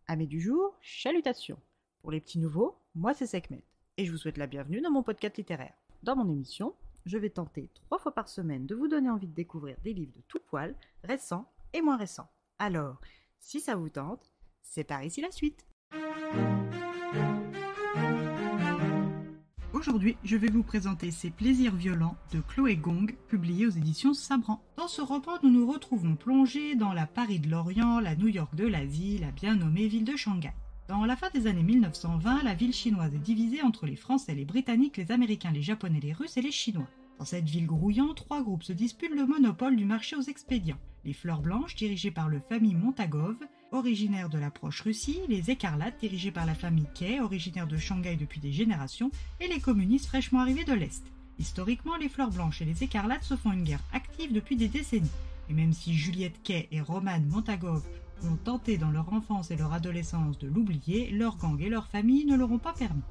Amis du jour, chalutations. Pour les petits nouveaux, moi c'est Sekhmet et je vous souhaite la bienvenue dans mon podcast littéraire. Dans mon émission, je vais tenter 3 fois par semaine de vous donner envie de découvrir des livres de tout poil, récents et moins récents. Alors, si ça vous tente, c'est par ici la suite. Aujourd'hui, je vais vous présenter Ces plaisirs violents de Chloé Gong, publié aux éditions Sabran. Dans ce roman, nous nous retrouvons plongés dans la Paris de l'Orient, la New York de l'Asie, la bien nommée ville de Shanghai. Dans la fin des années 1920, la ville chinoise est divisée entre les Français, les Britanniques, les Américains, les Japonais, les Russes et les Chinois. Dans cette ville grouillante, 3 groupes se disputent le monopole du marché aux expédients. Les Fleurs Blanches, dirigées par la famille Montagov, originaire de la proche Russie, les Écarlates, dirigées par la famille Kay, originaire de Shanghai depuis des générations, et les communistes fraîchement arrivés de l'Est. Historiquement, les Fleurs Blanches et les Écarlates se font une guerre active depuis des décennies. Et même si Juliette Kay et Roman Montagov ont tenté dans leur enfance et leur adolescence de l'oublier, leur gang et leur famille ne leur ont pas permis.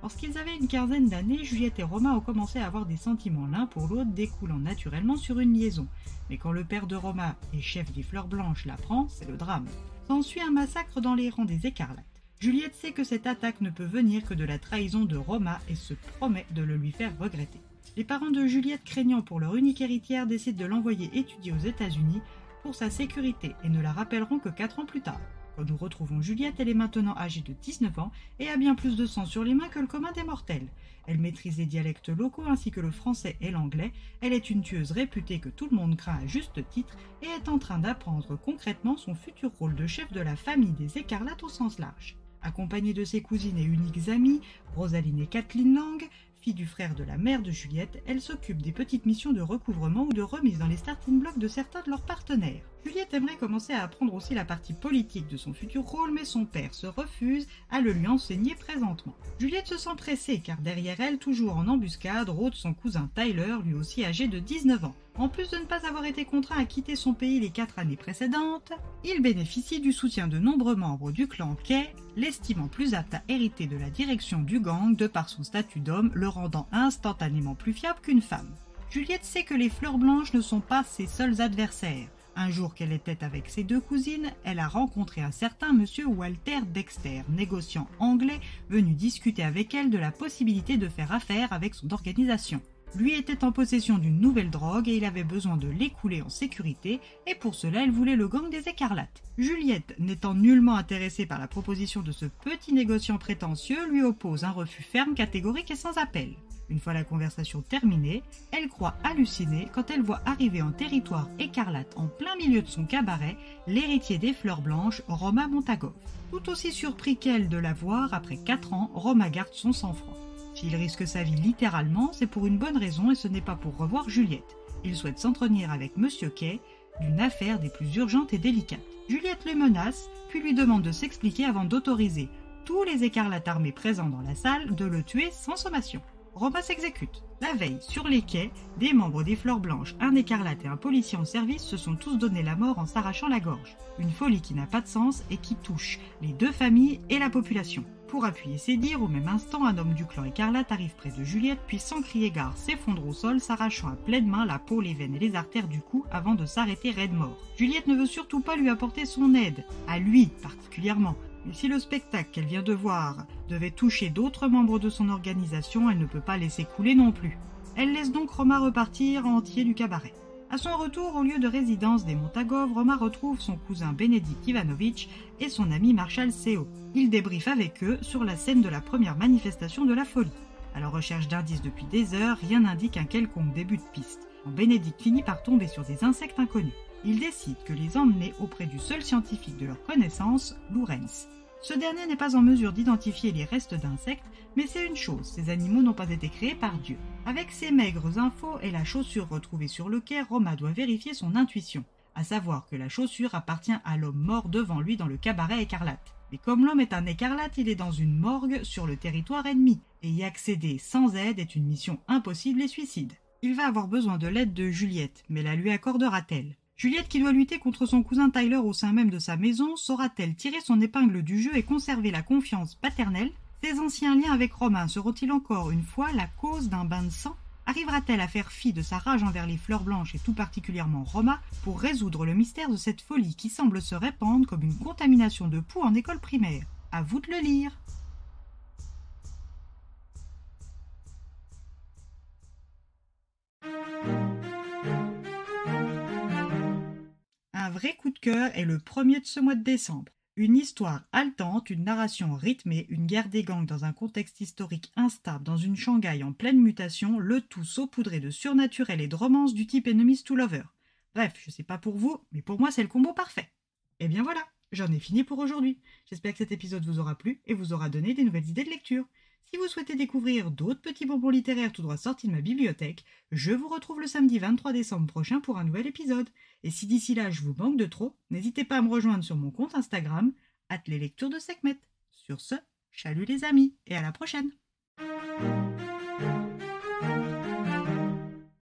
Lorsqu'ils avaient une quinzaine d'années, Juliette et Romain ont commencé à avoir des sentiments l'un pour l'autre découlant naturellement sur une liaison. Mais quand le père de Romain et chef des Fleurs Blanches l'apprend, c'est le drame. S'ensuit un massacre dans les rangs des Écarlates. Juliette sait que cette attaque ne peut venir que de la trahison de Romain et se promet de le lui faire regretter. Les parents de Juliette, craignant pour leur unique héritière, décident de l'envoyer étudier aux États-Unis pour sa sécurité et ne la rappelleront que 4 ans plus tard. Quand nous retrouvons Juliette, elle est maintenant âgée de 19 ans et a bien plus de sang sur les mains que le commun des mortels. Elle maîtrise les dialectes locaux ainsi que le français et l'anglais. Elle est une tueuse réputée que tout le monde craint à juste titre et est en train d'apprendre concrètement son futur rôle de chef de la famille des Écarlates au sens large. Accompagnée de ses cousines et uniques amies, Rosaline et Kathleen Lang, fille du frère de la mère de Juliette, elle s'occupe des petites missions de recouvrement ou de remise dans les starting blocks de certains de leurs partenaires. Juliette aimerait commencer à apprendre aussi la partie politique de son futur rôle, mais son père se refuse à le lui enseigner présentement. Juliette se sent pressée, car derrière elle, toujours en embuscade, rôde son cousin Tyler, lui aussi âgé de 19 ans. En plus de ne pas avoir été contraint à quitter son pays les 4 années précédentes, il bénéficie du soutien de nombreux membres du clan Kay, l'estimant plus apte à hériter de la direction du gang de par son statut d'homme, le rendant instantanément plus fiable qu'une femme. Juliette sait que les Fleurs Blanches ne sont pas ses seuls adversaires. Un jour qu'elle était avec ses 2 cousines, elle a rencontré un certain monsieur Walter Dexter, négociant anglais, venu discuter avec elle de la possibilité de faire affaire avec son organisation. Lui était en possession d'une nouvelle drogue et il avait besoin de l'écouler en sécurité, et pour cela elle voulait le gang des Écarlates. Juliette, n'étant nullement intéressée par la proposition de ce petit négociant prétentieux, lui oppose un refus ferme, catégorique et sans appel. Une fois la conversation terminée, elle croit halluciner quand elle voit arriver en territoire écarlate en plein milieu de son cabaret l'héritier des Fleurs Blanches, Romain Montagov. Tout aussi surpris qu'elle de la voir, après 4 ans, Romain garde son sang-froid. S'il risque sa vie littéralement, c'est pour une bonne raison et ce n'est pas pour revoir Juliette. Il souhaite s'entretenir avec Monsieur Kay d'une affaire des plus urgentes et délicates. Juliette le menace, puis lui demande de s'expliquer avant d'autoriser tous les écarlates armés présents dans la salle de le tuer sans sommation. Romain s'exécute. La veille, sur les quais, des membres des Fleurs Blanches, un écarlate et un policier en service se sont tous donné la mort en s'arrachant la gorge. Une folie qui n'a pas de sens et qui touche les 2 familles et la population. Pour appuyer ses dires, au même instant, un homme du clan écarlate arrive près de Juliette, puis sans crier gare s'effondre au sol, s'arrachant à pleines mains la peau, les veines et les artères du cou avant de s'arrêter raide mort. Juliette ne veut surtout pas lui apporter son aide, à lui particulièrement. Mais si le spectacle qu'elle vient de voir devait toucher d'autres membres de son organisation, elle ne peut pas laisser couler non plus. Elle laisse donc Romain repartir entier du cabaret. À son retour au lieu de résidence des Montagov, Romain retrouve son cousin Benedict Ivanovitch et son ami Marshall Seo. Il débriefe avec eux sur la scène de la première manifestation de la folie. À la recherche d'indices depuis des heures, rien n'indique un quelconque début de piste. Quand Benedict finit par tomber sur des insectes inconnus, il décide que les emmener auprès du seul scientifique de leur connaissance, Lorenz. Ce dernier n'est pas en mesure d'identifier les restes d'insectes, mais c'est une chose, ces animaux n'ont pas été créés par Dieu. Avec ces maigres infos et la chaussure retrouvée sur le quai, Romain doit vérifier son intuition, à savoir que la chaussure appartient à l'homme mort devant lui dans le cabaret écarlate. Mais comme l'homme est un écarlate, il est dans une morgue sur le territoire ennemi, et y accéder sans aide est une mission impossible et suicide. Il va avoir besoin de l'aide de Juliette, mais la lui accordera-t-elle ? Juliette, qui doit lutter contre son cousin Tyler au sein même de sa maison, saura-t-elle tirer son épingle du jeu et conserver la confiance paternelle ? Ses anciens liens avec Romain seront-ils encore une fois la cause d'un bain de sang ? Arrivera-t-elle à faire fi de sa rage envers les fleurs blanches et tout particulièrement Roma pour résoudre le mystère de cette folie qui semble se répandre comme une contamination de poux en école primaire? À vous de le lire. Un vrai coup de cœur est le premier de ce mois de décembre. Une histoire haletante, une narration rythmée, une guerre des gangs dans un contexte historique instable, dans une Shanghai en pleine mutation, le tout saupoudré de surnaturel et de romance du type Enemies to Lover. Bref, je sais pas pour vous, mais pour moi c'est le combo parfait. Et bien voilà, j'en ai fini pour aujourd'hui. J'espère que cet épisode vous aura plu et vous aura donné des nouvelles idées de lecture. Si vous souhaitez découvrir d'autres petits bonbons littéraires tout droit sortis de ma bibliothèque, je vous retrouve le samedi 23 décembre prochain pour un nouvel épisode. Et si d'ici là je vous manque de trop, n'hésitez pas à me rejoindre sur mon compte Instagram, @leslectures de Sekhmet. Sur ce, chalut les amis et à la prochaine!